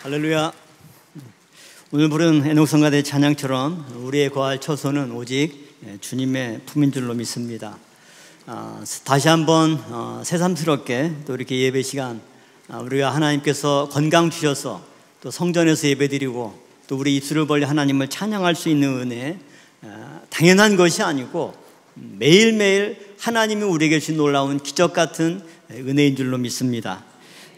할렐루야. 오늘 부른 애녹성가대 찬양처럼 우리의 거할 처소는 오직 주님의 품인 줄로 믿습니다. 다시 한번 새삼스럽게 또 이렇게 예배 시간 우리가 하나님께서 건강 주셔서 또 성전에서 예배드리고 또 우리 입술을 벌려 하나님을 찬양할 수 있는 은혜, 당연한 것이 아니고 매일매일 하나님이 우리에게 주신 놀라운 기적 같은 은혜인 줄로 믿습니다.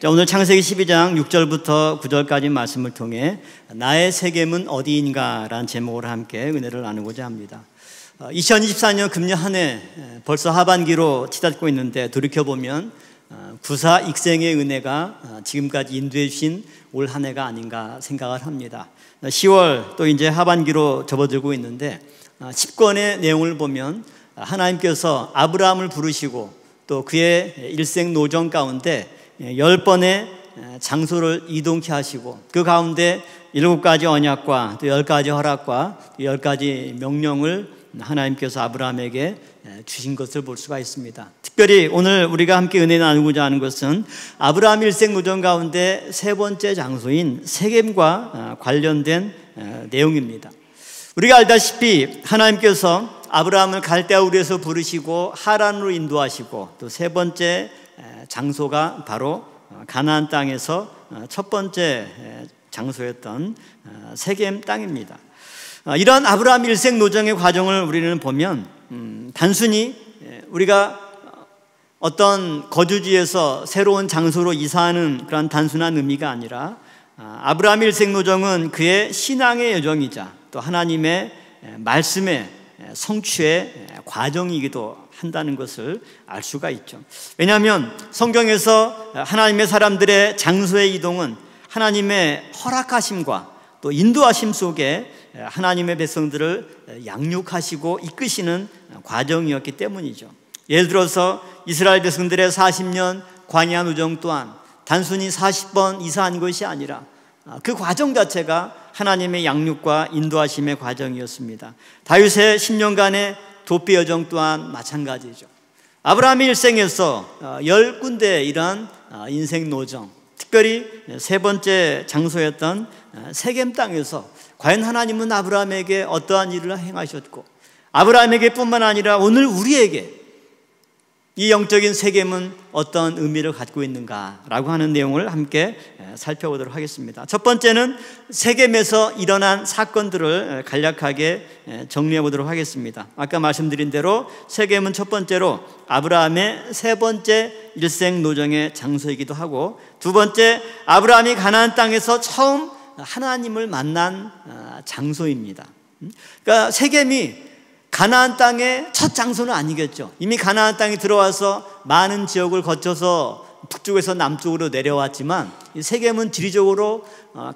자, 오늘 창세기 12장 6절부터 9절까지 말씀을 통해 나의 세겜은 어디인가 라는 제목으로 함께 은혜를 나누고자 합니다. 2024년 금년 한 해 벌써 하반기로 치닫고 있는데 돌이켜보면 구사 익생의 은혜가 지금까지 인도해 주신 올 한 해가 아닌가 생각을 합니다. 10월 또 이제 하반기로 접어들고 있는데 10권의 내용을 보면 하나님께서 아브라함을 부르시고 또 그의 일생 노정 가운데 10번의 장소를 이동케 하시고 그 가운데 7가지 언약과 또 10가지 허락과 10가지 명령을 하나님께서 아브라함에게 주신 것을 볼 수가 있습니다. 특별히 오늘 우리가 함께 은혜 나누고자 하는 것은 아브라함 일생 노정 가운데 세 번째 장소인 세겜과 관련된 내용입니다. 우리가 알다시피 하나님께서 아브라함을 갈대아 우르에서 부르시고 하란으로 인도하시고 또 세 번째 장소가 바로 가나안 땅에서 첫 번째 장소였던 세겜 땅입니다. 이러한 아브라함 일생 노정의 과정을 우리는 보면 단순히 우리가 어떤 거주지에서 새로운 장소로 이사하는 그런 단순한 의미가 아니라 아브라함 일생 노정은 그의 신앙의 여정이자 또 하나님의 말씀의 성취의 과정이기도 한다는 것을 알 수가 있죠. 왜냐하면 성경에서 하나님의 사람들의 장소의 이동은 하나님의 허락하심과 또 인도하심 속에 하나님의 백성들을 양육하시고 이끄시는 과정이었기 때문이죠. 예를 들어서 이스라엘 백성들의 40년 광야 노정 또한 단순히 40번 이사한 것이 아니라 그 과정 자체가 하나님의 양육과 인도하심의 과정이었습니다. 다윗의 10년간의 도피 여정 또한 마찬가지죠. 아브라함의 일생에서 10군데 이러한 인생 노정, 특별히 세 번째 장소였던 세겜 땅에서 과연 하나님은 아브라함에게 어떠한 일을 행하셨고 아브라함에게 뿐만 아니라 오늘 우리에게 이 영적인 세겜은 어떤 의미를 갖고 있는가라고 하는 내용을 함께 살펴보도록 하겠습니다. 첫 번째는 세겜에서 일어난 사건들을 간략하게 정리해 보도록 하겠습니다. 아까 말씀드린 대로 세겜은 첫 번째로 아브라함의 세 번째 일생 노정의 장소이기도 하고, 두 번째 아브라함이 가나안 땅에서 처음 하나님을 만난 장소입니다. 그러니까 세겜이 가나안 땅의 첫 장소는 아니겠죠. 이미 가나안 땅에 들어와서 많은 지역을 거쳐서 북쪽에서 남쪽으로 내려왔지만 이 세겜은 지리적으로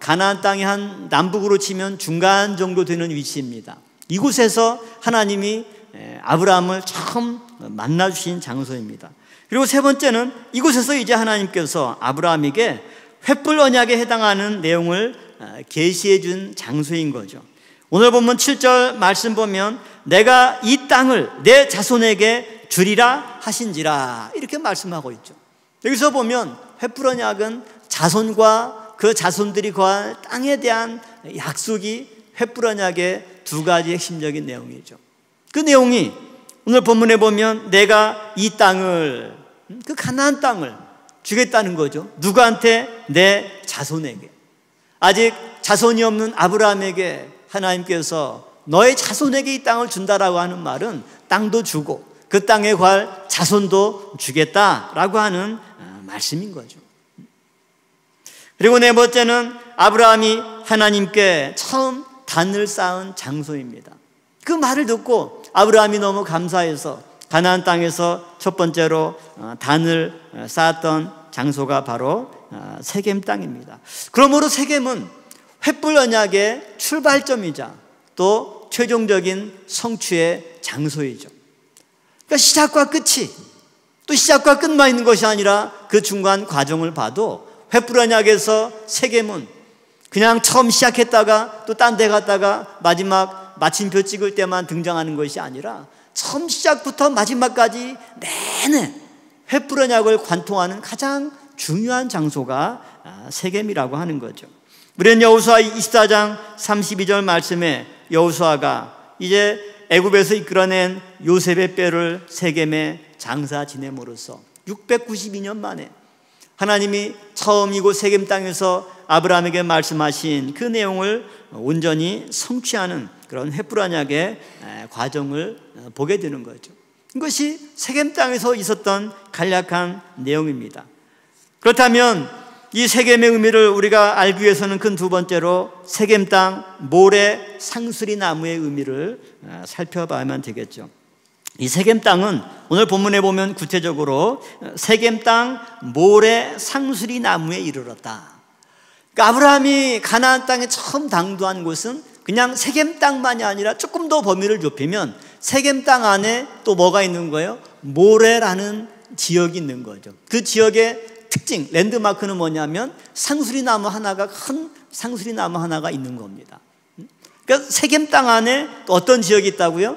가나안 땅의 한 남북으로 치면 중간 정도 되는 위치입니다. 이곳에서 하나님이 아브라함을 처음 만나주신 장소입니다. 그리고 세 번째는 이곳에서 이제 하나님께서 아브라함에게 횃불 언약에 해당하는 내용을 계시해 준 장소인 거죠. 오늘 보면 7절 말씀 보면 내가 이 땅을 내 자손에게 주리라 하신지라 이렇게 말씀하고 있죠. 여기서 보면 횃불 언약은 자손과 그 자손들이 거할 땅에 대한 약속이 횃불 언약의 두 가지 핵심적인 내용이죠. 그 내용이 오늘 본문에 보면 내가 이 땅을, 그 가나안 땅을 주겠다는 거죠. 누구한테? 내 자손에게. 아직 자손이 없는 아브라함에게 하나님께서 너의 자손에게 이 땅을 준다라고 하는 말은 땅도 주고 그 땅에 갈 자손도 주겠다라고 하는 말씀인 거죠. 그리고 네 번째는 아브라함이 하나님께 처음 단을 쌓은 장소입니다. 그 말을 듣고 아브라함이 너무 감사해서 가나안 땅에서 첫 번째로 단을 쌓았던 장소가 바로 세겜 땅입니다. 그러므로 세겜은 횃불 언약의 출발점이자 또 최종적인 성취의 장소이죠. 그러니까 시작과 끝이 또 시작과 끝만 있는 것이 아니라 그 중간 과정을 봐도 횃불 언약에서 세겜은 그냥 처음 시작했다가 또 딴 데 갔다가 마지막 마침표 찍을 때만 등장하는 것이 아니라 처음 시작부터 마지막까지 내내 횃불 언약을 관통하는 가장 중요한 장소가 세겜이라고 하는 거죠. 우리는 여호수아 24장 32절 말씀에 여호수아가 이제 애굽에서 이끌어낸 요셉의 뼈를 세겜에 장사 지냄으로써 692년 만에 하나님이 처음 이곳 세겜 땅에서 아브라함에게 말씀하신 그 내용을 온전히 성취하는 그런 횃불 언약의 과정을 보게 되는 거죠. 이것이 세겜 땅에서 있었던 간략한 내용입니다. 그렇다면 이 세겜의 의미를 우리가 알기 위해서는 큰 두 번째로 세겜 땅 모래 상수리 나무의 의미를 살펴봐야만 되겠죠. 이 세겜 땅은 오늘 본문에 보면 구체적으로 세겜 땅 모래 상수리 나무에 이르렀다. 그러니까 아브라함이 가나안 땅에 처음 당도한 곳은 그냥 세겜 땅만이 아니라 조금 더 범위를 좁히면 세겜 땅 안에 또 뭐가 있는 거예요? 모래라는 지역이 있는 거죠. 그 지역의 특징, 랜드마크는 뭐냐면 상수리 나무 하나가, 큰 상수리 나무 하나가 있는 겁니다. 그러니까 세겜 땅 안에 또 어떤 지역이 있다고요?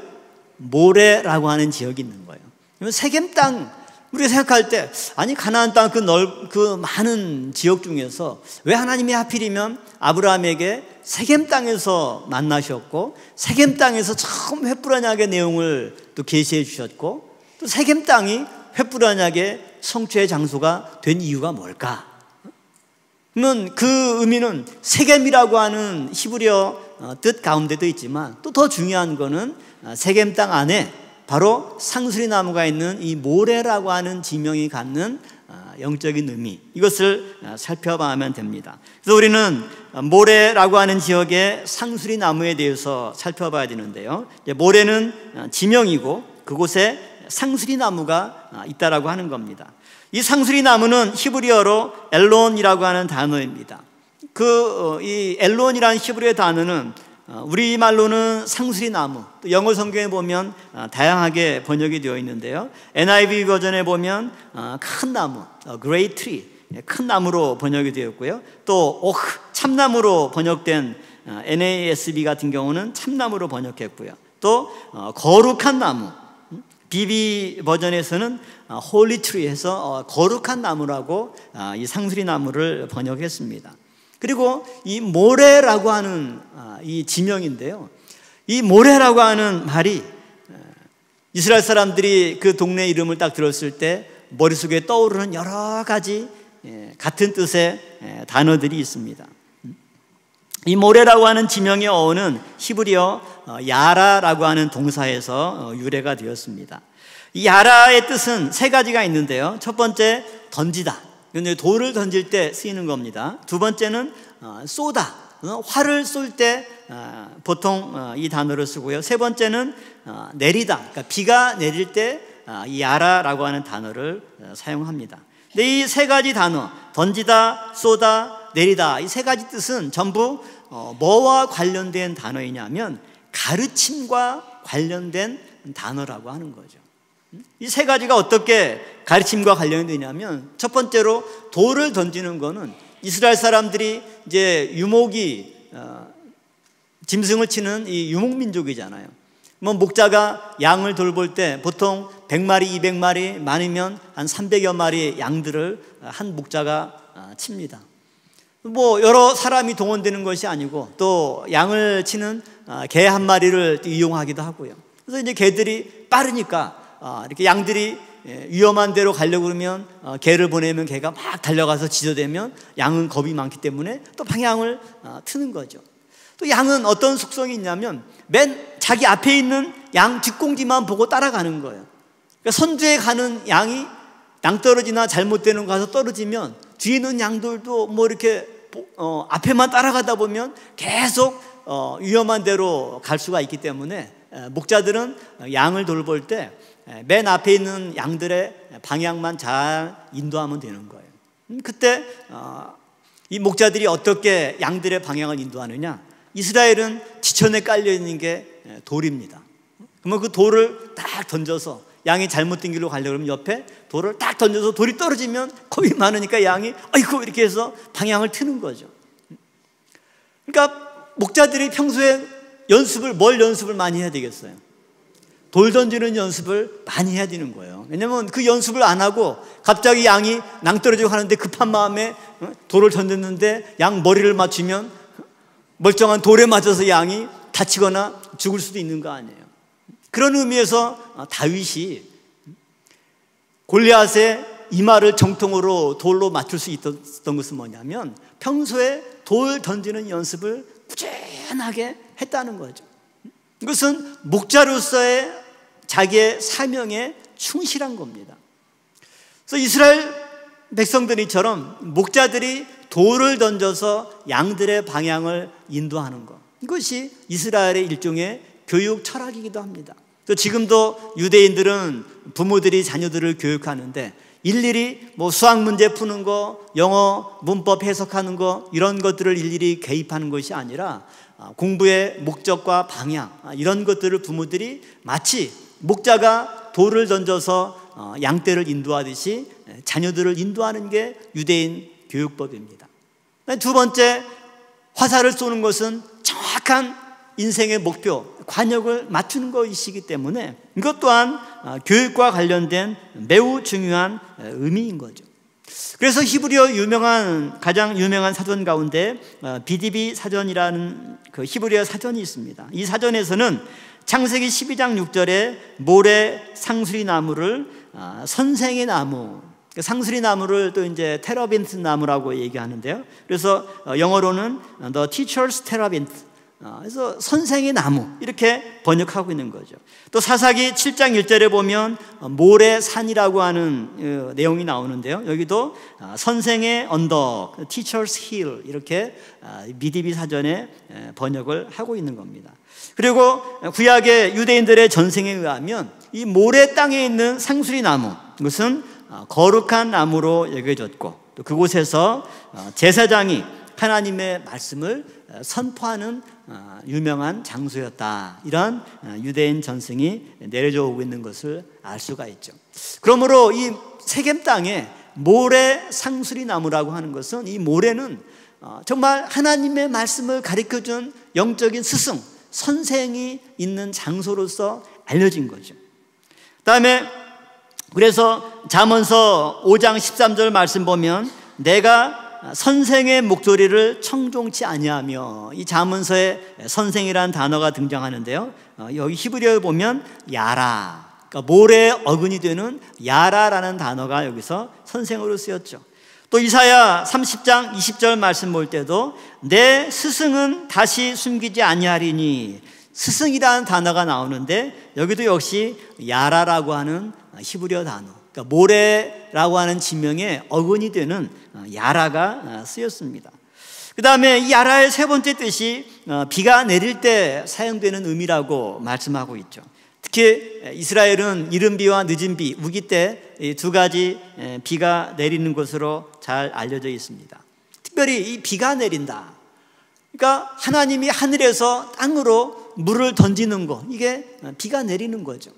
모래라고 하는 지역이 있는 거예요. 그러면 세겜 땅, 우리가 생각할 때 아니 가나안 땅 그 많은 지역 중에서 왜 하나님이 하필이면 아브라함에게 세겜 땅에서 만나셨고 세겜 땅에서 처음 횃불 언약의 내용을 또 계시해 주셨고 또 세겜 땅이 횃불 언약의 성취의 장소가 된 이유가 뭘까? 그러면 그 의미는 세겜이라고 하는 히브리어 뜻 가운데도 있지만 또 더 중요한 거는 세겜 땅 안에 바로 상수리 나무가 있는 이 모래라고 하는 지명이 갖는 영적인 의미, 이것을 살펴봐야만 됩니다. 그래서 우리는 모래라고 하는 지역의 상수리 나무에 대해서 살펴봐야 되는데요. 모래는 지명이고 그곳에 상수리 나무가 있다라고 하는 겁니다. 이 상수리 나무는 히브리어로 엘론이라고 하는 단어입니다. 이 엘론이라는 히브리어 단어는 우리말로는 상수리 나무, 또 영어 성경에 보면 다양하게 번역이 되어 있는데요. NIV 버전에 보면 큰 나무, great tree, 큰 나무로 번역이 되었고요. 또 오크, 참나무로 번역된 NASB 같은 경우는 참나무로 번역했고요. 또 거룩한 나무, BB 버전에서는 홀리 트리 해서 거룩한 나무라고 이 상수리 나무를 번역했습니다. 그리고 이 모래라고 하는 이 지명인데요. 이 모래라고 하는 말이 이스라엘 사람들이 그 동네 이름을 딱 들었을 때 머릿속에 떠오르는 여러 가지 같은 뜻의 단어들이 있습니다. 이 모래라고 하는 지명의 어원은 히브리어 야라라고 하는 동사에서 유래가 되었습니다. 이 야라의 뜻은 세 가지가 있는데요. 첫 번째, 던지다. 돌을 던질 때 쓰이는 겁니다. 두 번째는 쏘다. 활을 쏠 때 보통 이 단어를 쓰고요. 세 번째는 내리다. 그러니까 비가 내릴 때 이 야라라고 하는 단어를 사용합니다. 근데 이 세 가지 단어, 던지다, 쏘다, 내리다, 이 세 가지 뜻은 전부 뭐와 관련된 단어이냐면 가르침과 관련된 단어라고 하는 거죠. 이 세 가지가 어떻게 가르침과 관련이 되냐면, 첫 번째로 돌을 던지는 거는 이스라엘 사람들이 이제 유목이 짐승을 치는 이 유목민족이잖아요. 뭐 목자가 양을 돌볼 때 보통 100마리, 200마리, 많으면 한 300여 마리 양들을 한 목자가 칩니다. 뭐 여러 사람이 동원되는 것이 아니고 또 양을 치는 개 한 마리를 이용하기도 하고요. 그래서 이제 개들이 빠르니까 이렇게 양들이 위험한 데로 가려고 그러면 개를 보내면 개가 막 달려가서 지저대면 양은 겁이 많기 때문에 또 방향을 트는 거죠. 또 양은 어떤 속성이 있냐면 맨 자기 앞에 있는 양 뒷공지만 보고 따라가는 거예요. 그러니까 선두에 가는 양이 낭떠러지나 잘못되는 거 가서 떨어지면 뒤에 있는 양들도 뭐 이렇게 앞에만 따라가다 보면 계속 위험한 데로 갈 수가 있기 때문에 목자들은 양을 돌볼 때 맨 앞에 있는 양들의 방향만 잘 인도하면 되는 거예요. 그때 이 목자들이 어떻게 양들의 방향을 인도하느냐, 이스라엘은 지천에 깔려 있는 게 돌입니다. 그러면 그 돌을 딱 던져서 양이 잘못된 길로 가려고 하면 옆에 돌을 딱 던져서 돌이 떨어지면 겁이 많으니까 양이 아이고 이렇게 해서 방향을 트는 거죠. 그러니까 목자들이 평소에 뭘 연습을 많이 해야 되겠어요? 돌 던지는 연습을 많이 해야 되는 거예요. 왜냐하면 그 연습을 안 하고 갑자기 양이 낭떠러지고 하는데 급한 마음에 돌을 던졌는데 양 머리를 맞추면 멀쩡한 돌에 맞아서 양이 다치거나 죽을 수도 있는 거 아니에요. 그런 의미에서 다윗이 골리앗의 이마를 정통으로 돌로 맞출 수 있었던 것은 뭐냐면 평소에 돌 던지는 연습을 꾸준하게 했다는 거죠. 이것은 목자로서의 자기의 사명에 충실한 겁니다. 그래서 이스라엘 백성들이처럼 목자들이 돌을 던져서 양들의 방향을 인도하는 것, 이것이 이스라엘의 일종의 교육 철학이기도 합니다. 지금도 유대인들은 부모들이 자녀들을 교육하는데 일일이 수학 문제 푸는 거, 영어 문법 해석하는 거, 이런 것들을 일일이 개입하는 것이 아니라 공부의 목적과 방향, 이런 것들을 부모들이 마치 목자가 돌을 던져서 양떼를 인도하듯이 자녀들을 인도하는 게 유대인 교육법입니다. 두 번째, 화살을 쏘는 것은 정확한 인생의 목표, 관역을 맞추는 것이기 때문에 이것 또한 교육과 관련된 매우 중요한 의미인 거죠. 그래서 히브리어 가장 유명한 사전 가운데 BDB 사전이라는 그 히브리어 사전이 있습니다. 이 사전에서는 창세기 12장 6절에 모래 상수리 나무를 선생의 나무, 상수리 나무를 또 이제 테라빈트 나무라고 얘기하는데요. 그래서 영어로는 The Teacher's Terebinth, 그래서 선생의 나무, 이렇게 번역하고 있는 거죠. 또 사사기 7장 1절에 보면 모래산이라고 하는 내용이 나오는데요. 여기도 선생의 언덕, Teacher's Hill, 이렇게 BDB 사전에 번역을 하고 있는 겁니다. 그리고 구약의 유대인들의 전승에 의하면 이 모래 땅에 있는 상수리 나무, 이것은 거룩한 나무로 여겨졌고, 또 그곳에서 제사장이 하나님의 말씀을 선포하는 유명한 장소였다. 이런 유대인 전승이 내려져 오고 있는 것을 알 수가 있죠. 그러므로 이 세겜 땅에 모래 상수리 나무라고 하는 것은, 이 모래는 정말 하나님의 말씀을 가르쳐준 영적인 스승, 선생이 있는 장소로서 알려진 거죠. 그다음에 그래서 잠언서 5장 13절 말씀 보면 내가 선생의 목소리를 청종치 아니하며, 이 잠언서에 선생이라는 단어가 등장하는데요. 여기 히브리어에 보면 야라, 그러니까 모래의 어근이 되는 야라라는 단어가 여기서 선생으로 쓰였죠. 또 이사야 30장 20절 말씀 볼 때도 내 스승은 다시 숨기지 아니하리니, 스승이라는 단어가 나오는데 여기도 역시 야라라고 하는 히브리어 단어, 그러니까 모래라고 하는 지명의 어근이 되는 야라가 쓰였습니다. 그 다음에 이 야라의 세 번째 뜻이 비가 내릴 때 사용되는 의미라고 말씀하고 있죠. 특히 이스라엘은 이른 비와 늦은 비, 우기 때 두 가지 비가 내리는 것으로 잘 알려져 있습니다. 특별히 이 비가 내린다, 그러니까 하나님이 하늘에서 땅으로 물을 던지는 것, 이게 비가 내리는 거죠.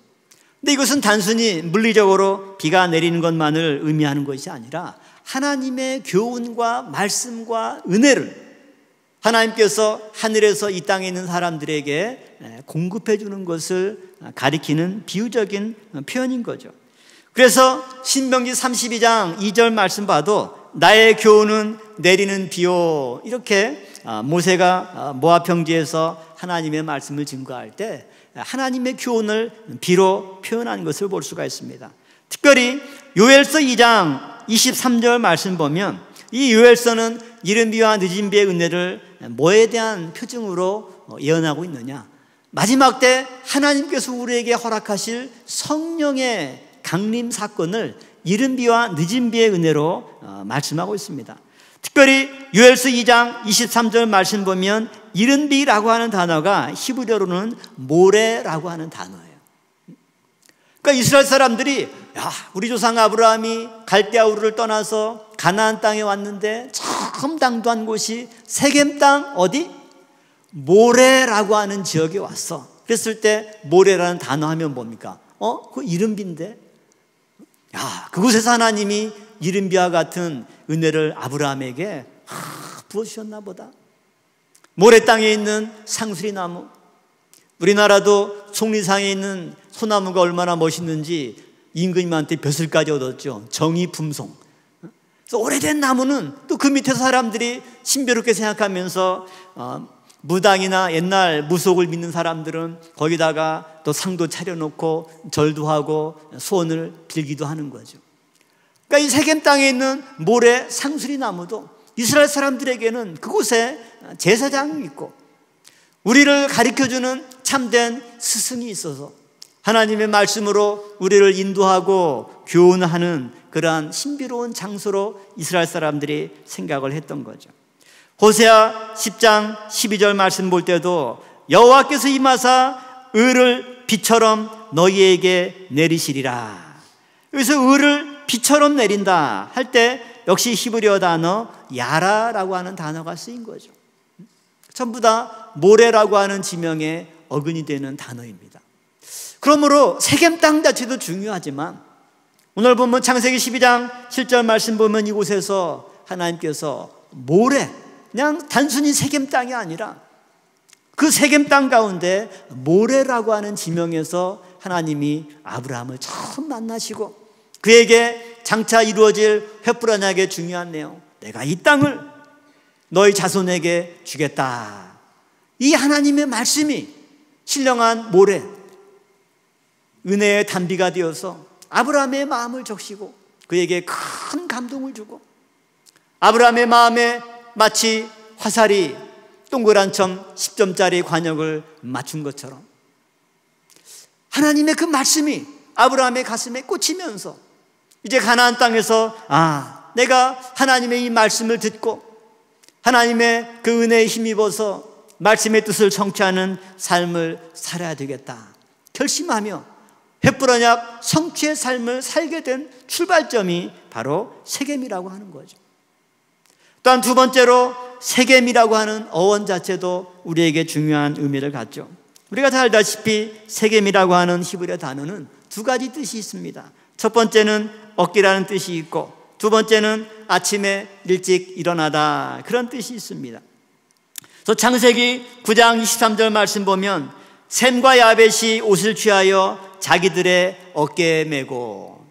근데 이것은 단순히 물리적으로 비가 내리는 것만을 의미하는 것이 아니라 하나님의 교훈과 말씀과 은혜를 하나님께서 하늘에서 이 땅에 있는 사람들에게 공급해 주는 것을 가리키는 비유적인 표현인 거죠. 그래서 신명기 32장 2절 말씀 봐도 나의 교훈은 내리는 비요, 이렇게 모세가 모압 평지에서 하나님의 말씀을 증거할 때 하나님의 교훈을 비로 표현한 것을 볼 수가 있습니다. 특별히 요엘서 2장 23절 말씀 보면 이 요엘서는 이른 비와 늦은 비의 은혜를 뭐에 대한 표징으로 예언하고 있느냐, 마지막 때 하나님께서 우리에게 허락하실 성령의 강림 사건을 이른 비와 늦은 비의 은혜로 말씀하고 있습니다. 특별히 요엘서 2장 23절 말씀 보면 이른 비라고 하는 단어가 히브리어로는 모래라고 하는 단어예요. 그러니까 이스라엘 사람들이 우리 조상 아브라함이 갈대아 우르를 떠나서 가나안 땅에 왔는데 처음 당도한 곳이 세겜 땅 어디? 모래라고 하는 지역에 왔어. 그랬을 때 모래라는 단어 하면 뭡니까? 그거 이른 비인데? 그곳에서 하나님이 이른 비와 같은 은혜를 아브라함에게 부어주셨나 보다. 모래 땅에 있는 상수리 나무, 우리나라도 속리산에 있는 소나무가 얼마나 멋있는지 임금님한테 벼슬까지 얻었죠. 정의품송. 그래서 오래된 나무는 또 그 밑에서 사람들이 신비롭게 생각하면서 무당이나 옛날 무속을 믿는 사람들은 거기다가 또 상도 차려놓고 절도 하고 소원을 빌기도 하는 거죠. 그러니까 이 세겜 땅에 있는 모래 상수리 나무도 이스라엘 사람들에게는 그곳에 제사장이 있고 우리를 가르쳐주는 참된 스승이 있어서 하나님의 말씀으로 우리를 인도하고 교훈하는 그러한 신비로운 장소로 이스라엘 사람들이 생각을 했던 거죠. 호세아 10장 12절 말씀 볼 때도 여호와께서 임하사 을을 비처럼 너희에게 내리시리라. 여기서 을을 비처럼 내린다 할 때 역시 히브리어 단어 야라라고 하는 단어가 쓰인 거죠. 전부 다 모래라고 하는 지명에 어근이 되는 단어입니다. 그러므로 세겜 땅 자체도 중요하지만 오늘 보면 창세기 12장 7절 말씀 보면 이곳에서 하나님께서 모래, 그냥 단순히 세겜 땅이 아니라 그 세겜 땅 가운데 모래라고 하는 지명에서 하나님이 아브라함을 처음 만나시고 그에게 장차 이루어질 횃불 언약의 중요한 내용, 내가 이 땅을 너희 자손에게 주겠다. 이 하나님의 말씀이 신령한 모래, 은혜의 단비가 되어서 아브라함의 마음을 적시고 그에게 큰 감동을 주고 아브라함의 마음에 마치 화살이 동그란 점 10점짜리 관역을 맞춘 것처럼 하나님의 그 말씀이 아브라함의 가슴에 꽂히면서 이제 가나안 땅에서 내가 하나님의 이 말씀을 듣고 하나님의 그 은혜에 힘입어서 말씀의 뜻을 성취하는 삶을 살아야 되겠다 결심하며 횃불 언약 성취의 삶을 살게 된 출발점이 바로 세겜이라고 하는 거죠. 또한 두 번째로 세겜이라고 하는 어원 자체도 우리에게 중요한 의미를 갖죠. 우리가 잘 알다시피 세겜이라고 하는 히브리어 단어는 두 가지 뜻이 있습니다. 첫 번째는 얻기라는 뜻이 있고 두 번째는 아침에 일찍 일어나다 그런 뜻이 있습니다. 또 창세기 9장 23절 말씀 보면 셈과 야벳이 옷을 취하여 자기들의 어깨에 메고,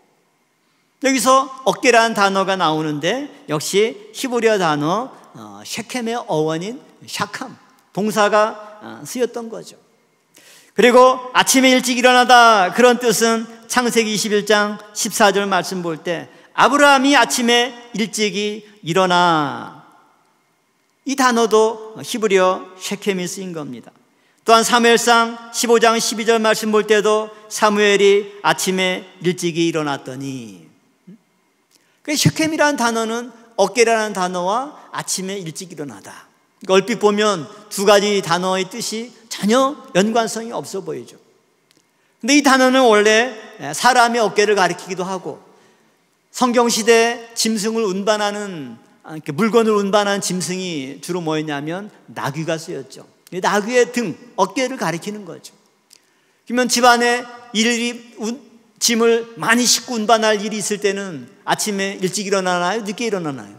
여기서 어깨라는 단어가 나오는데 역시 히브리어 단어 셰켐의 어원인 샤캄 동사가 쓰였던 거죠. 그리고 아침에 일찍 일어나다 그런 뜻은 창세기 21장 14절 말씀 볼 때 아브라함이 아침에 일찍이 일어나, 이 단어도 히브리어 셰켐이 쓰인 겁니다. 또한 사무엘상 15장 12절 말씀 볼 때도 사무엘이 아침에 일찍이 일어났더니, 셰켐이라는 단어는 어깨라는 단어와 아침에 일찍 일어나다, 얼핏 보면 두 가지 단어의 뜻이 전혀 연관성이 없어 보이죠. 근데 이 단어는 원래 사람의 어깨를 가리키기도 하고 성경시대 짐승을 운반하는, 물건을 운반하는 짐승이 주로 뭐였냐면 나귀가 쓰였죠. 나귀의 등, 어깨를 가리키는 거죠. 그러면 집안에 짐을 많이 싣고 운반할 일이 있을 때는 아침에 일찍 일어나나요? 늦게 일어나나요?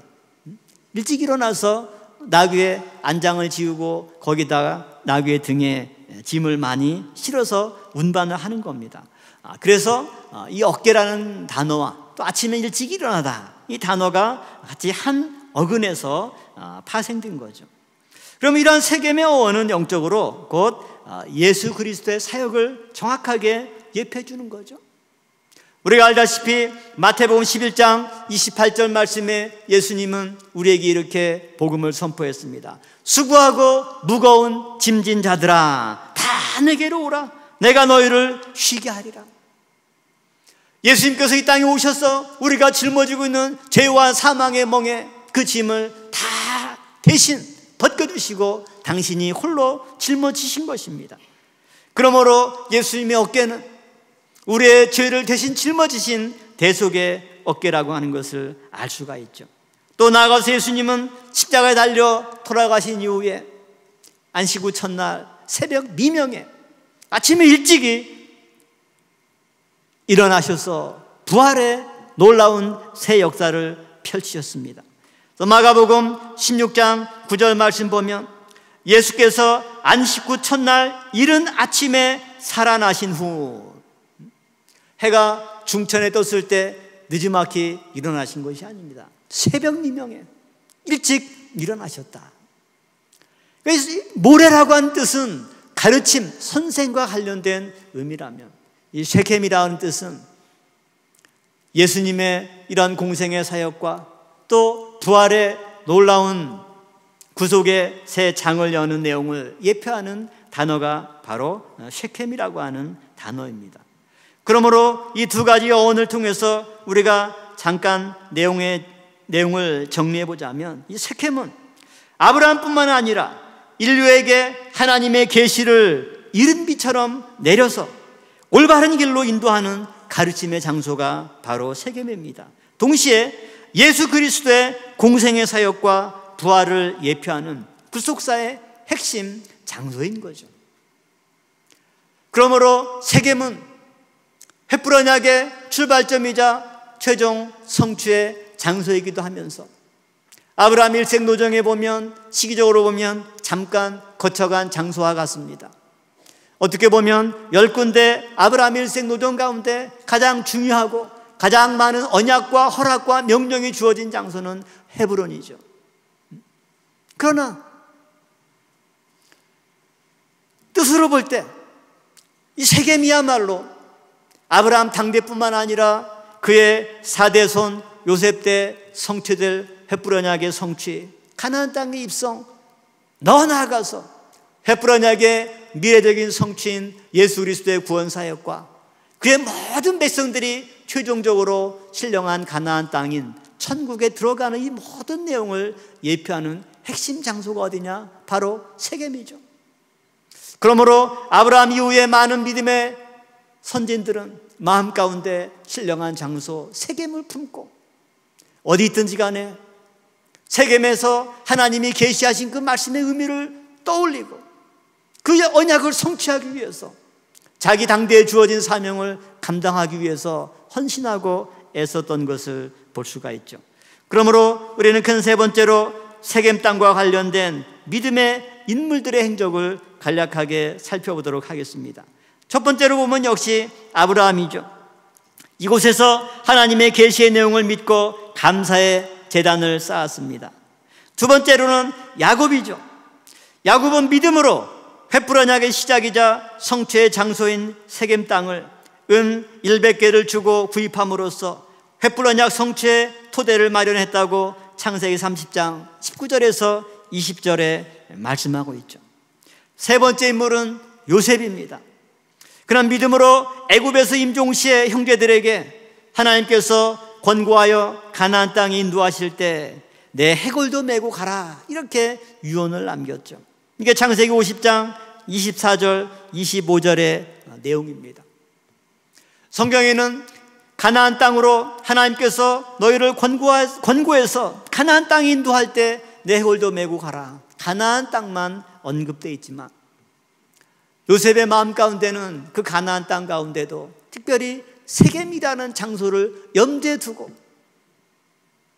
일찍 일어나서 나귀의 안장을 지우고 거기다가 나귀의 등에 짐을 많이 실어서 운반을 하는 겁니다. 그래서 이 어깨라는 단어와 또 아침에 일찍 일어나다, 이 단어가 같이 한 어근에서 파생된 거죠. 그럼 이러한 세겜의 어원은 영적으로 곧 예수 그리스도의 사역을 정확하게 예표해 주는 거죠. 우리가 알다시피 마태복음 11장 28절 말씀에 예수님은 우리에게 이렇게 복음을 선포했습니다. 수고하고 무거운 짐진 자들아 다 내게로 오라, 내가 너희를 쉬게 하리라. 예수님께서 이 땅에 오셔서 우리가 짊어지고 있는 죄와 사망의 멍에 그 짐을 다 대신 벗겨주시고 당신이 홀로 짊어지신 것입니다. 그러므로 예수님의 어깨는 우리의 죄를 대신 짊어지신 대속의 어깨라고 하는 것을 알 수가 있죠. 또 나아가서 예수님은 십자가에 달려 돌아가신 이후에 안식 후 첫날 새벽 미명에 아침에 일찍이 일어나셔서 부활의 놀라운 새 역사를 펼치셨습니다. 또 마가복음 16장 9절 말씀 보면 예수께서 안식 후 첫날 이른 아침에 살아나신 후, 해가 중천에 떴을 때 늦지막히 일어나신 것이 아닙니다. 새벽 미명에 일찍 일어나셨다. 그래서 모래라고 한 뜻은 가르침, 선생과 관련된 의미라면, 이 쉐켐이라는 뜻은 예수님의 이러한 공생의 사역과 또 부활의 놀라운 구속의 새 장을 여는 내용을 예표하는 단어가 바로 쉐켐이라고 하는 단어입니다. 그러므로 이 두 가지 어원을 통해서 우리가 잠깐 내용을 정리해 보자면, 이 쉐켐은 아브라함뿐만 아니라 인류에게 하나님의 계시를 이른비처럼 내려서 올바른 길로 인도하는 가르침의 장소가 바로 세겜입니다. 동시에 예수 그리스도의 공생의 사역과 부활을 예표하는 구속사의 핵심 장소인 거죠. 그러므로 세겜은 횃불 언약의 출발점이자 최종 성취의 장소이기도 하면서, 아브라함 일생 노정에 보면, 시기적으로 보면 잠깐 거쳐간 장소와 같습니다. 어떻게 보면 10군데 아브라함 일생 노정 가운데 가장 중요하고 가장 많은 언약과 허락과 명령이 주어진 장소는 헤브론이죠. 그러나 뜻으로 볼 때 이 세겜이야말로 아브라함 당대뿐만 아니라 그의 4대손 요셉 때 성취될 횃불 언약의 성취, 가나안 땅의 입성, 더 나아가서 횃불 언약의 미래적인 성취인 예수 그리스도의 구원 사역과 그의 모든 백성들이 최종적으로 신령한 가나안 땅인 천국에 들어가는 이 모든 내용을 예표하는 핵심 장소가 어디냐? 바로 세겜이죠. 그러므로 아브라함 이후에 많은 믿음의 선진들은 마음 가운데 신령한 장소 세겜을 품고 어디 있든지 간에 세겜에서 하나님이 계시하신 그 말씀의 의미를 떠올리고 그의 언약을 성취하기 위해서 자기 당대에 주어진 사명을 감당하기 위해서 헌신하고 애썼던 것을 볼 수가 있죠. 그러므로 우리는 큰 세 번째로 세겜 땅과 관련된 믿음의 인물들의 행적을 간략하게 살펴보도록 하겠습니다. 첫 번째로 보면 역시 아브라함이죠. 이곳에서 하나님의 계시의 내용을 믿고 감사의 제단을 쌓았습니다. 두 번째로는 야곱이죠. 야곱은 믿음으로 횃불 언약의 시작이자 성취의 장소인 세겜 땅을 은 100개를 주고 구입함으로써 횃불 언약 성취의 토대를 마련했다고 창세기 30장 19절에서 20절에 말씀하고 있죠. 세 번째 인물은 요셉입니다. 그는 믿음으로 애굽에서 임종시의 형제들에게 하나님께서 권고하여 가나안 땅에 인도하실 때 내 해골도 메고 가라, 이렇게 유언을 남겼죠. 이게 창세기 50장 24절 25절의 내용입니다. 성경에는 가나안 땅으로 하나님께서 너희를 권고해서 가나안 땅에 인도할 때 내 해골도 메고 가라, 가나안 땅만 언급되어 있지만 요셉의 마음 가운데는 그 가나안 땅 가운데도 특별히 세겜이라는 장소를 염두에 두고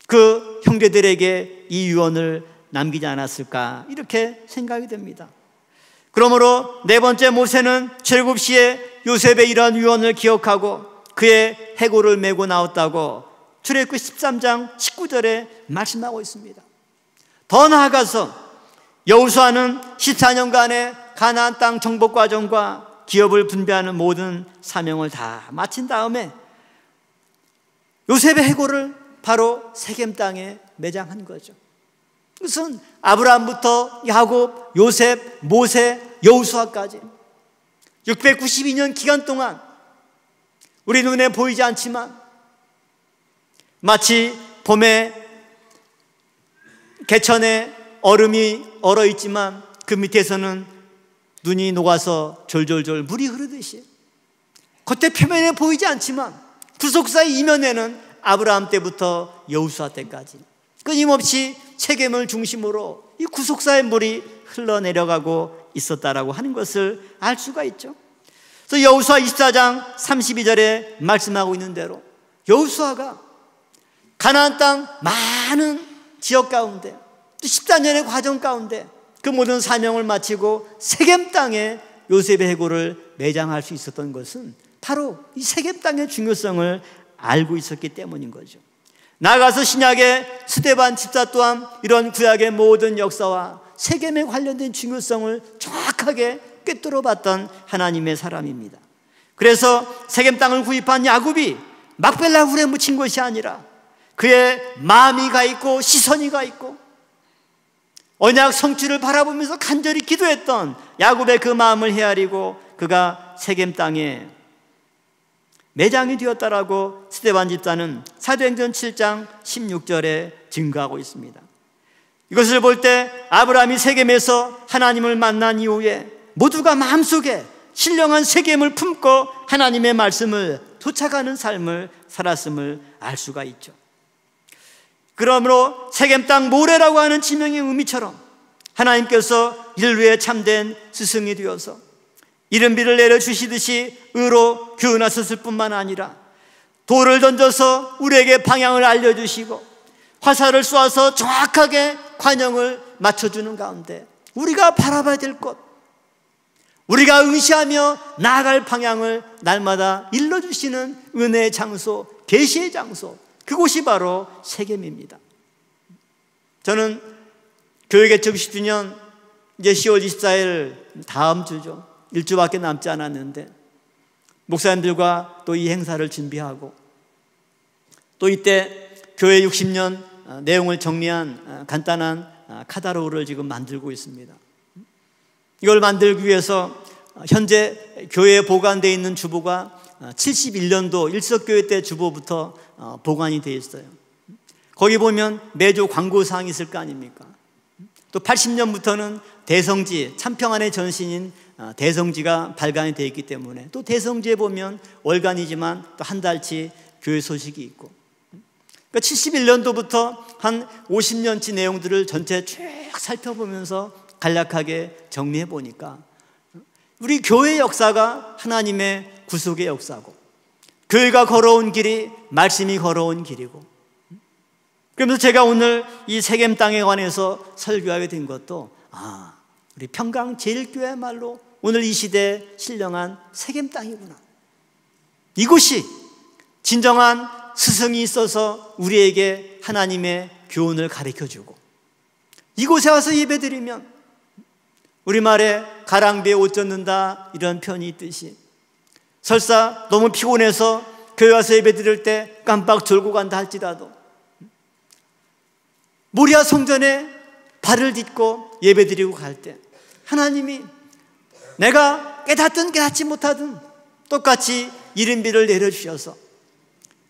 그 형제들에게 이 유언을 남기지 않았을까, 이렇게 생각이 됩니다. 그러므로 네 번째 모세는 출애굽시에 요셉의 이러한 유언을 기억하고 그의 해골을 메고 나왔다고 출애굽기 13장 19절에 말씀하고 있습니다. 더 나아가서 여호수아는 14년간의 가나안 땅 정복 과정과 기업을 분배하는 모든 사명을 다 마친 다음에 요셉의 해골을 바로 세겜 땅에 매장한 거죠. 그것은 아브라함부터 야곱, 요셉, 모세, 여호수아까지 692년 기간 동안 우리 눈에 보이지 않지만 마치 봄에 개천에 얼음이 얼어있지만 그 밑에서는 눈이 녹아서 졸졸졸 물이 흐르듯이 겉에 표면에 보이지 않지만 구속사의 이면에는 아브라함 때부터 여호수아 때까지 끊임없이 세겜을 중심으로 이 구속사의 물이 흘러내려가고 있었다라고 하는 것을 알 수가 있죠. 그래서 여호수아 24장 32절에 말씀하고 있는 대로 여호수아가 가나안 땅 많은 지역 가운데 또 14년의 과정 가운데 그 모든 사명을 마치고 세겜 땅에 요셉의 해골을 매장할 수 있었던 것은 바로 이 세겜 땅의 중요성을 알고 있었기 때문인 거죠. 나아가서 신약의 스데반 집사 또한 이런 구약의 모든 역사와 세겜에 관련된 중요성을 정확하게 꿰뚫어 봤던 하나님의 사람입니다. 그래서 세겜 땅을 구입한 야곱이 막벨라 굴에 묻힌 것이 아니라 그의 마음이 가 있고 시선이 가 있고 언약 성취를 바라보면서 간절히 기도했던 야곱의 그 마음을 헤아리고 그가 세겜 땅에 매장이 되었다라고 스데반 집사는 사도행전 7장 16절에 증거하고 있습니다. 이것을 볼 때 아브라함이 세겜에서 하나님을 만난 이후에 모두가 마음속에 신령한 세겜을 품고 하나님의 말씀을 쫓아가는 삶을 살았음을 알 수가 있죠. 그러므로 세겜 땅 모레라고 하는 지명의 의미처럼 하나님께서 인류의 참된 스승이 되어서 이른비를 내려주시듯이 의로 교훈하셨을 뿐만 아니라 돌을 던져서 우리에게 방향을 알려주시고 화살을 쏘아서 정확하게 관용을 맞춰주는 가운데 우리가 바라봐야 될 것, 우리가 응시하며 나아갈 방향을 날마다 일러주시는 은혜의 장소, 계시의 장소, 그곳이 바로 세겜입니다. 저는 교회개척 10주년 이제 10월 24일 다음 주죠. 일주밖에 남지 않았는데 목사님들과 또 이 행사를 준비하고 또 이때 교회 60년 내용을 정리한 간단한 카탈로그를 지금 만들고 있습니다. 이걸 만들기 위해서 현재 교회에 보관되어 있는 주보가 71년도 일석교회 때 주보부터 보관이 되어 있어요. 거기 보면 매주 광고사항이 있을 거 아닙니까? 또 80년부터는 대성지, 참평안의 전신인 대성지가 발간이 되어 있기 때문에 또 대성지에 보면 월간이지만 또 한 달치 교회 소식이 있고, 그러니까 71년도부터 한 50년치 내용들을 전체 쭉 살펴보면서 간략하게 정리해 보니까 우리 교회의 역사가 하나님의 구속의 역사고 교회가 걸어온 길이 말씀이 걸어온 길이고, 그러면서 제가 오늘 이 세겜 땅에 관해서 설교하게 된 것도 우리 평강 제일교회야말로 오늘 이 시대에 신령한 세겜 땅이구나. 이곳이 진정한 스승이 있어서 우리에게 하나님의 교훈을 가르쳐주고 이곳에 와서 예배드리면 우리말에 가랑비에 옷 젖는다 이런 표현이 있듯이 설사 너무 피곤해서 교회 와서 예배드릴 때 깜빡 졸고 간다 할지라도 모리아 성전에 발을 딛고 예배드리고 갈 때 하나님이 내가 깨닫든 깨닫지 못하든 똑같이 이른비를 내려주셔서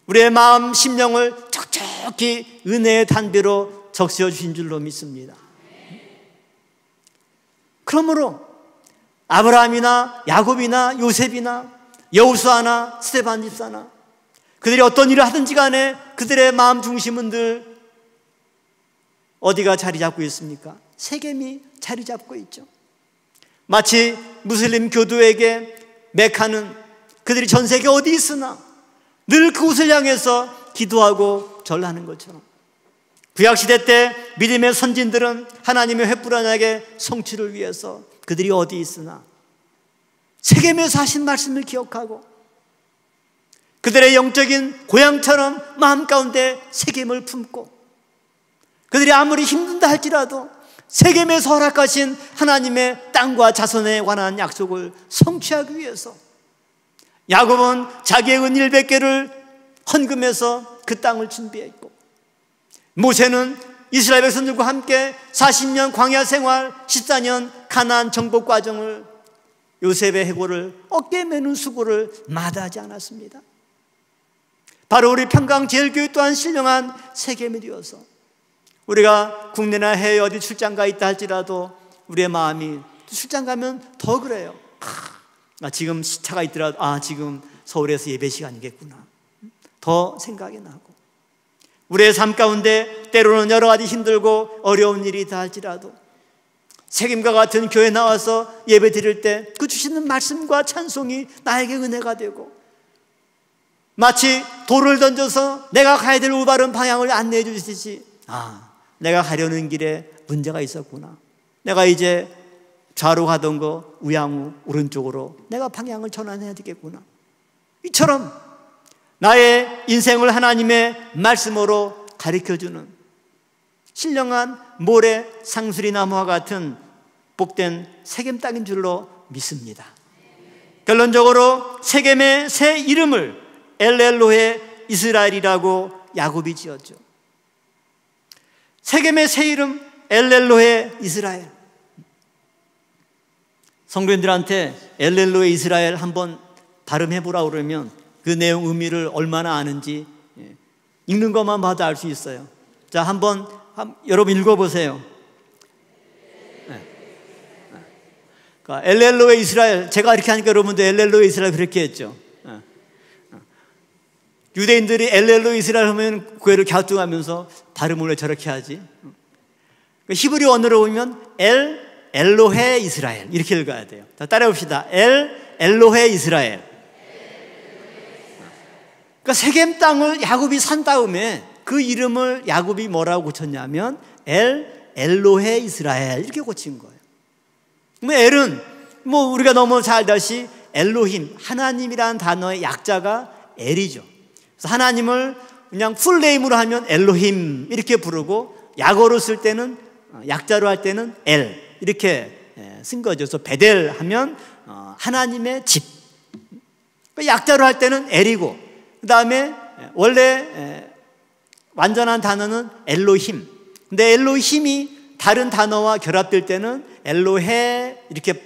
우리의 마음 심령을 촉촉히 은혜의 단비로 적셔 주신 줄로 믿습니다. 그러므로 아브라함이나 야곱이나 요셉이나 여호수아나 스데반 집사나 그들이 어떤 일을 하든지 간에 그들의 마음 중심은 늘 어디가 자리 잡고 있습니까? 세겜이 자리 잡고 있죠. 마치 무슬림 교도에게 메카는 그들이 전 세계 어디 있으나 늘 그곳을 향해서 기도하고 절하는 것처럼 구약시대 때 믿음의 선진들은 하나님의 횃불 언약의 성취를 위해서 그들이 어디 있으나 세겜에서 하신 말씀을 기억하고 그들의 영적인 고향처럼 마음 가운데 세겜을 품고 그들이 아무리 힘든다 할지라도 세겜에서 허락하신 하나님의 땅과 자손에 관한 약속을 성취하기 위해서 야곱은 자기의 은 100개를 헌금해서 그 땅을 준비했고 모세는 이스라엘 백성들과 함께 40년 광야 생활 14년 가나안 정복 과정을 요셉의 해고를 어깨에 메는 수고를 마다하지 않았습니다. 바로 우리 평강제일교회 또한 신령한 세겜이 되어서 우리가 국내나 해외 어디 출장 가 있다 할지라도 우리의 마음이 출장 가면 더 그래요. 지금 시차가 있더라도 지금 서울에서 예배 시간이겠구나 더 생각이 나고 우리의 삶 가운데 때로는 여러 가지 힘들고 어려운 일이 있다 할지라도 세겜과 같은 교회에 나와서 예배 드릴 때 그 주시는 말씀과 찬송이 나에게 은혜가 되고 마치 돌을 던져서 내가 가야 될 올바른 방향을 안내해 주시듯이 내가 가려는 길에 문제가 있었구나. 내가 이제 좌로 가던 거 우양우 오른쪽으로 내가 방향을 전환해야 되겠구나. 이처럼 나의 인생을 하나님의 말씀으로 가르쳐주는 신령한 모래 상수리 나무와 같은 복된 세겜 땅인 줄로 믿습니다. 결론적으로 세겜의 새 이름을 엘엘로헤 이스라엘이라고 야곱이 지었죠. 세겜의 새 이름 엘엘로헤 이스라엘. 성도님들한테 엘엘로헤 이스라엘 한번 발음해보라 그러면 그 내용 의미를 얼마나 아는지 읽는 것만 봐도 알 수 있어요. 자, 한번 여러분 읽어보세요. 그러니까 엘엘로헤 이스라엘, 제가 이렇게 하니까 여러분도 엘엘로헤 이스라엘 그렇게 했죠. 유대인들이 엘엘로헤 이스라엘 하면 고개를 갸우뚱하면서 발음을 왜 저렇게 하지? 히브리 언어로 보면 엘로헤 이스라엘 이렇게 읽어야 돼요. 자, 따라해봅시다. 엘로헤 이스라엘. 그러니까 세겜 땅을 야곱이 산 다음에 그 이름을 야곱이 뭐라고 고쳤냐면 엘로헤 이스라엘 이렇게 고친 거예요. 엘은 우리가 너무 잘 알다시 엘로힘, 하나님이라는 단어의 약자가 엘이죠. 그래서 하나님을 그냥 풀네임으로 하면 엘로힘 이렇게 부르고 약어로 쓸 때는, 약자로 할 때는 엘 이렇게 쓴 거죠. 그래서 베델 하면 하나님의 집, 약자로 할 때는 엘이고, 그 다음에 원래 완전한 단어는 엘로힘. 근데 엘로힘이 다른 단어와 결합될 때는 엘로헤 이렇게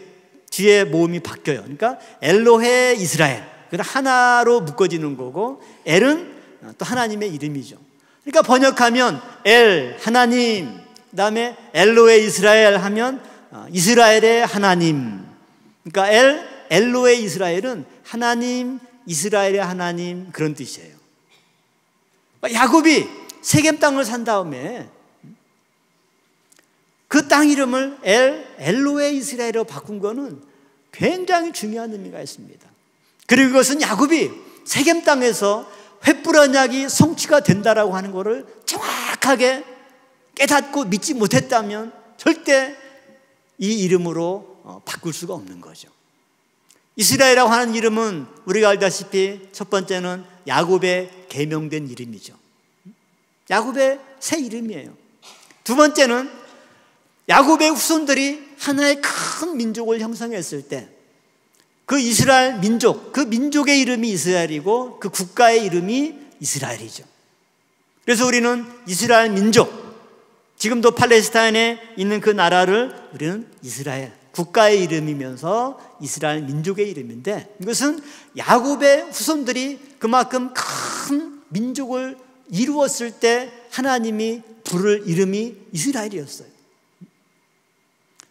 뒤에 모음이 바뀌어요. 그러니까 엘로헤 이스라엘, 하나로 묶어지는 거고, 엘은 또 하나님의 이름이죠. 그러니까 번역하면 엘 하나님, 그 다음에 엘로헤 이스라엘 하면 이스라엘의 하나님. 그러니까 엘로헤 이스라엘은 하나님, 이스라엘의 하나님, 그런 뜻이에요. 야곱이 세겜 땅을 산 다음에 그 땅 이름을 엘로헤 이스라엘로 바꾼 거는 굉장히 중요한 의미가 있습니다. 그리고 그것은 야곱이 세겜 땅에서 횃불 언약이 성취가 된다라고 하는 것을 정확하게 깨닫고 믿지 못했다면 절대 이 이름으로 바꿀 수가 없는 거죠. 이스라엘이라고 하는 이름은 우리가 알다시피 첫 번째는 야곱의 계명된 이름이죠. 야곱의 새 이름이에요. 두 번째는 야곱의 후손들이 하나의 큰 민족을 형성했을 때 그 이스라엘 민족, 그 민족의 이름이 이스라엘이고 그 국가의 이름이 이스라엘이죠. 그래서 우리는 이스라엘 민족, 지금도 팔레스타인에 있는 그 나라를 우리는 이스라엘, 국가의 이름이면서 이스라엘 민족의 이름인데, 이것은 야곱의 후손들이 그만큼 큰 민족을 이루었을 때 하나님이 부를 이름이 이스라엘이었어요.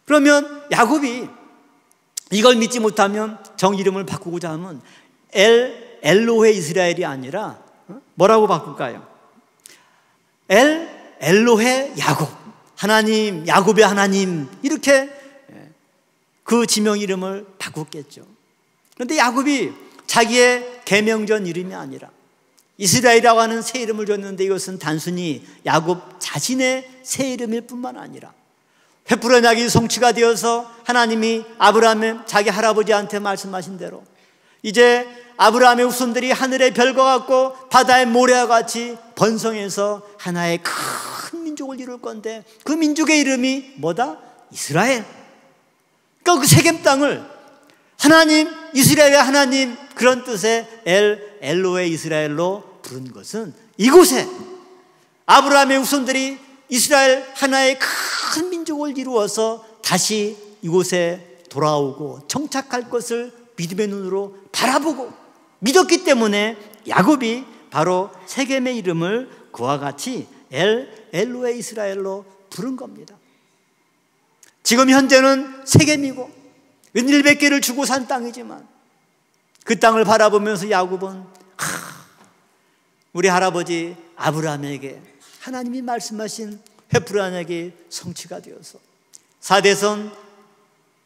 그러면 야곱이 이걸 믿지 못하면 정 이름을 바꾸고자 하면 엘로헤 이스라엘이 아니라 뭐라고 바꿀까요? 엘로헤 야곱, 하나님, 야곱의 하나님, 이렇게 그 지명 이름을 바꿨겠죠. 그런데 야곱이 자기의 계명전 이름이 아니라 이스라엘이라고 하는 새 이름을 줬는데, 이것은 단순히 야곱 자신의 새 이름일 뿐만 아니라 횃불 언약이 성취가 되어서 하나님이 아브라함의 자기 할아버지한테 말씀하신 대로 이제 아브라함의 후손들이 하늘의 별과 같고 바다의 모래와 같이 번성해서 하나의 큰 민족을 이룰 건데, 그 민족의 이름이 뭐다? 이스라엘. 그러니까 그 세겜 땅을 하나님, 이스라엘의 하나님, 그런 뜻의 엘로헤 이스라엘로 부른 것은 이곳에 아브라함의 후손들이 이스라엘 하나의 큰 민족을 이루어서 다시 이곳에 돌아오고 정착할 것을 믿음의 눈으로 바라보고 믿었기 때문에 야곱이 바로 세겜의 이름을 그와 같이 엘로헤 이스라엘로 부른 겁니다. 지금 현재는 세겜이고 은일 100개를 주고 산 땅이지만 그 땅을 바라보면서 야곱은 우리 할아버지 아브라함에게 하나님이 말씀하신 횃불 언약이 성취가 되어서 4대선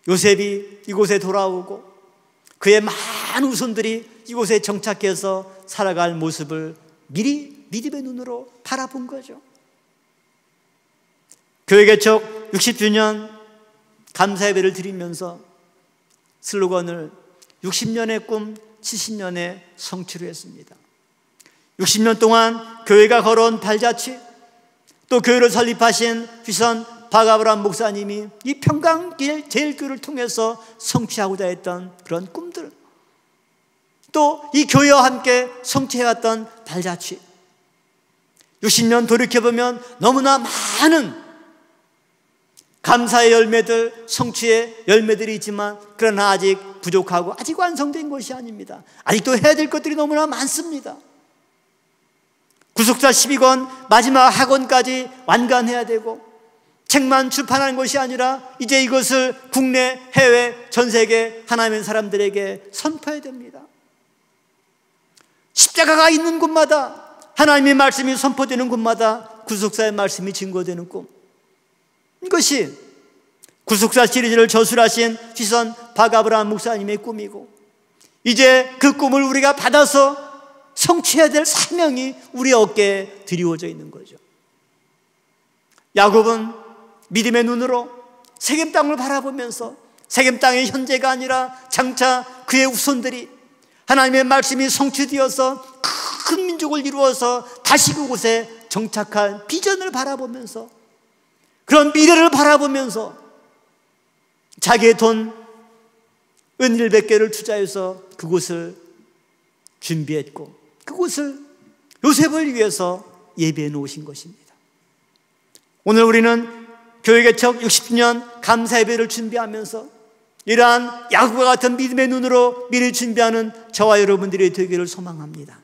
요셉이 이곳에 돌아오고 그의 많은 후손들이 이곳에 정착해서 살아갈 모습을 미리 믿음의 눈으로 바라본 거죠. 교회 개척 60주년 감사 예배를 드리면서 슬로건을 60년의 꿈 70년에 성취를 했습니다. 60년 동안 교회가 걸어온 발자취, 또 교회를 설립하신 휘선 박아브람 목사님이 이 평강길 제일교회를 통해서 성취하고자 했던 그런 꿈들, 또 이 교회와 함께 성취해왔던 발자취, 60년 돌이켜보면 너무나 많은 감사의 열매들, 성취의 열매들이 있지만 그러나 아직 부족하고 아직 완성된 것이 아닙니다. 아직도 해야 될 것들이 너무나 많습니다. 구속사 12권 마지막 학원까지 완간해야 되고, 책만 출판하는 것이 아니라 이제 이것을 국내, 해외, 전 세계 하나님의 사람들에게 선포해야 됩니다. 십자가가 있는 곳마다, 하나님의 말씀이 선포되는 곳마다 구속사의 말씀이 증거되는 꿈, 이것이 구속사 시리즈를 저술하신 휘선 박아브람 목사님의 꿈이고, 이제 그 꿈을 우리가 받아서 성취해야 될 사명이 우리 어깨에 드리워져 있는 거죠. 야곱은 믿음의 눈으로 세겜 땅을 바라보면서 세겜 땅의 현재가 아니라 장차 그의 후손들이 하나님의 말씀이 성취되어서 큰 민족을 이루어서 다시 그곳에 정착할 비전을 바라보면서, 그런 미래를 바라보면서 자기의 돈 은 100개를 투자해서 그곳을 준비했고, 그곳을 요셉을 위해서 예배해 놓으신 것입니다. 오늘 우리는 교회 개척 60주년 감사 예배를 준비하면서 이러한 야곱과 같은 믿음의 눈으로 미리 준비하는 저와 여러분들이 되기를 소망합니다.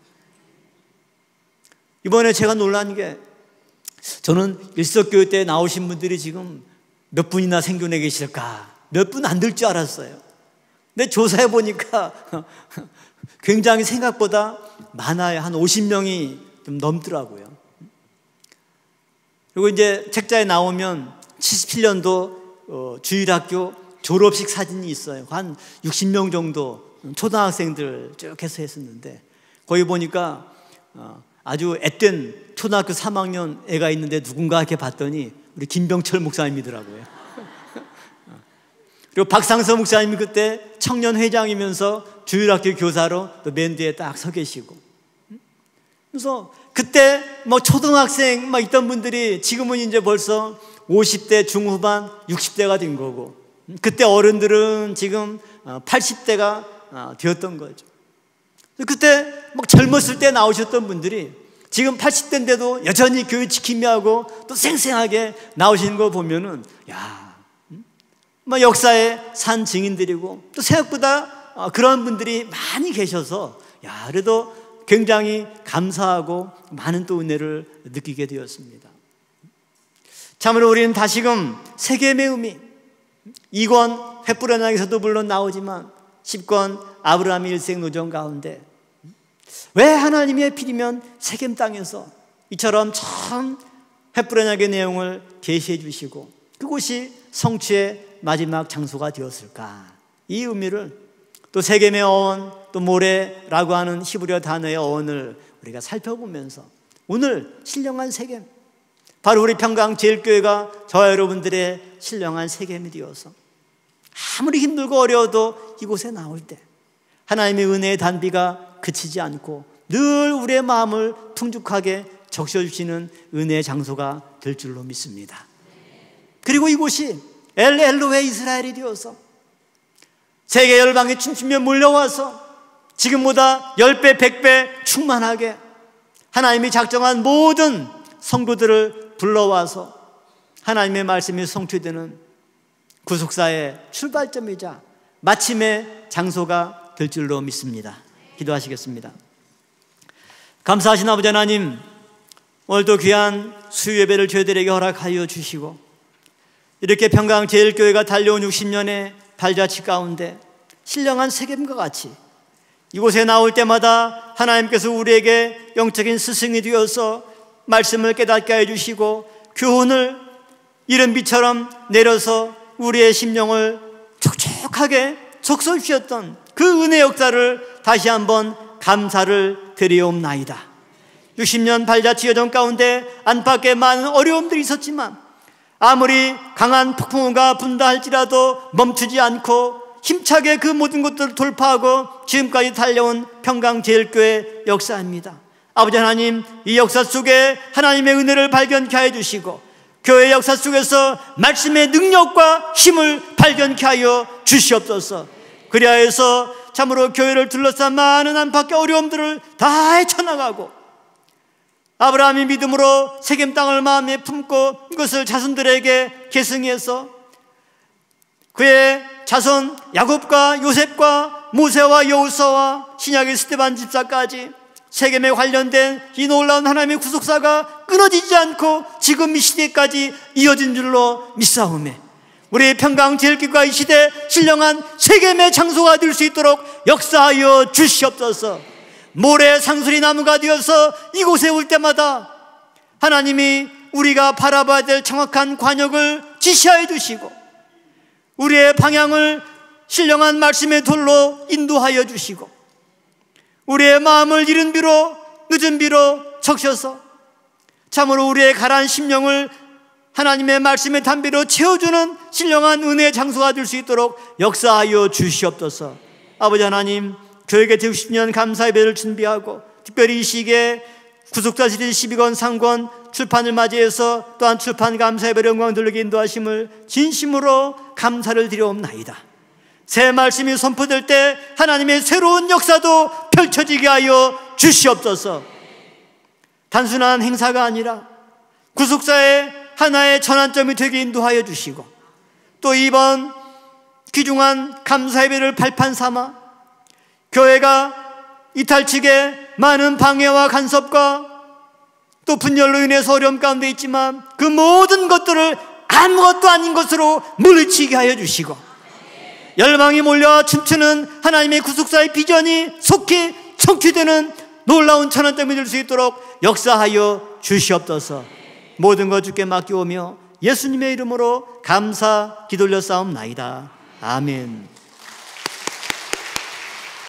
이번에 제가 놀란 게, 저는 일석교회 때 나오신 분들이 지금 몇 분이나 생존해 계실까, 몇 분 안 될 줄 알았어요. 근데 조사해 보니까 굉장히 생각보다 많아요. 한 50명이 좀 넘더라고요. 그리고 이제 책자에 나오면 77년도 주일학교 졸업식 사진이 있어요. 한 60명 정도 초등학생들 쭉 해서 했었는데, 거기 보니까 아주 앳된 초등학교 3학년 애가 있는데 누군가 이렇게 봤더니 우리 김병철 목사님이더라고요. 그리고 박상서 목사님이 그때 청년회장이면서 주일학교 교사로 또 맨 뒤에 딱 서 계시고, 그래서 그때 뭐 초등학생 막 있던 분들이 지금은 이제 벌써 50대 중후반 60대가 된 거고, 그때 어른들은 지금 80대가 되었던 거죠. 그때 막 젊었을 때 나오셨던 분들이 지금 80대인데도 여전히 교회 지킴이 하고 또 생생하게 나오시는 거 보면은, 야, 역사의 산 증인들이고, 또 생각보다 그런 분들이 많이 계셔서, 야, 그래도 굉장히 감사하고 많은 또 은혜를 느끼게 되었습니다. 참으로 우리는 다시금 세겜의 의미, 2권 횃불언약에서도 물론 나오지만 10권 아브라함의 일생 노정 가운데 왜 하나님의 필이면 세겜 땅에서 이처럼 참 횃불언약의 내용을 계시해 주시고 그곳이 성취의 마지막 장소가 되었을까? 이 의미를 또 세겜의 어원, 또 모래라고 하는 히브리어 단어의 어원을 우리가 살펴보면서 오늘 신령한 세겜, 바로 우리 평강제일교회가 저와 여러분들의 신령한 세겜이 되어서 아무리 힘들고 어려워도 이곳에 나올 때 하나님의 은혜의 단비가 그치지 않고 늘 우리의 마음을 풍족하게 적셔주시는 은혜의 장소가 될 줄로 믿습니다. 그리고 이곳이 엘로헤 이스라엘이 되어서 세계 열방에 춤추며 몰려와서 지금보다 10배, 100배 충만하게 하나님이 작정한 모든 성도들을 불러와서 하나님의 말씀이 성취되는 구속사의 출발점이자 마침의 장소가 될 줄로 믿습니다. 기도하시겠습니다. 감사하신 아버지 하나님, 오늘도 귀한 수요 예배를 저희들에게 허락하여 주시고 이렇게 평강제일교회가 달려온 60년의 발자취 가운데 신령한 세겜과 같이 이곳에 나올 때마다 하나님께서 우리에게 영적인 스승이 되어서 말씀을 깨닫게 해주시고 교훈을 이른 비처럼 내려서 우리의 심령을 촉촉하게 적셔주셨던 그 은혜 역사를 다시 한번 감사를 드리옵나이다. 60년 발자취 여정 가운데 안팎에 많은 어려움들이 있었지만 아무리 강한 폭풍우가 분다 할지라도 멈추지 않고 힘차게 그 모든 것들을 돌파하고 지금까지 달려온 평강제일교회 역사입니다. 아버지 하나님, 이 역사 속에 하나님의 은혜를 발견케 하여 주시고 교회 역사 속에서 말씀의 능력과 힘을 발견케 하여 주시옵소서. 그리하여서 참으로 교회를 둘러싼 많은 안팎의 어려움들을 다 헤쳐나가고 아브라함이 믿음으로 세겜 땅을 마음에 품고 그것을 자손들에게 계승해서 그의 자손 야곱과 요셉과 모세와 여호수아와 신약의 스데반 집사까지 세겜에 관련된 이 놀라운 하나님의 구속사가 끊어지지 않고 지금 이 시대까지 이어진 줄로 믿사오매 우리 평강제일교회가 이 시대 신령한 세겜의 장소가 될 수 있도록 역사하여 주시옵소서. 모래 상수리 나무가 되어서 이곳에 올 때마다 하나님이 우리가 바라봐야 될 정확한 관역을 지시하여 주시고 우리의 방향을 신령한 말씀의 돌로 인도하여 주시고 우리의 마음을 이른 비로 늦은 비로 적셔서 참으로 우리의 가라앉은 심령을 하나님의 말씀의 담비로 채워주는 신령한 은혜의 장소가 될 수 있도록 역사하여 주시옵소서. 아버지 하나님, 교회계 160년 감사예배를 준비하고 특별히 이 시기에 구속사 시대 12권 상권 출판을 맞이해서 또한 출판 감사예배를 영광 돌리게 인도하심을 진심으로 감사를 드려옵나이다. 새 말씀이 선포될 때 하나님의 새로운 역사도 펼쳐지게 하여 주시옵소서. 단순한 행사가 아니라 구속사의 하나의 전환점이 되게 인도하여 주시고 또 이번 귀중한 감사예배를 발판 삼아 교회가 이탈측에 많은 방해와 간섭과 또 분열로 인해서 어려움 가운데 있지만 그 모든 것들을 아무것도 아닌 것으로 물리치게 하여 주시고 열망이 몰려 춤추는 하나님의 구속사의 비전이 속히 성취되는 놀라운 전환점이 될 수 있도록 역사하여 주시옵소서. 모든 것 주께 맡기오며 예수님의 이름으로 감사 기돌려 싸움나이다. 아멘.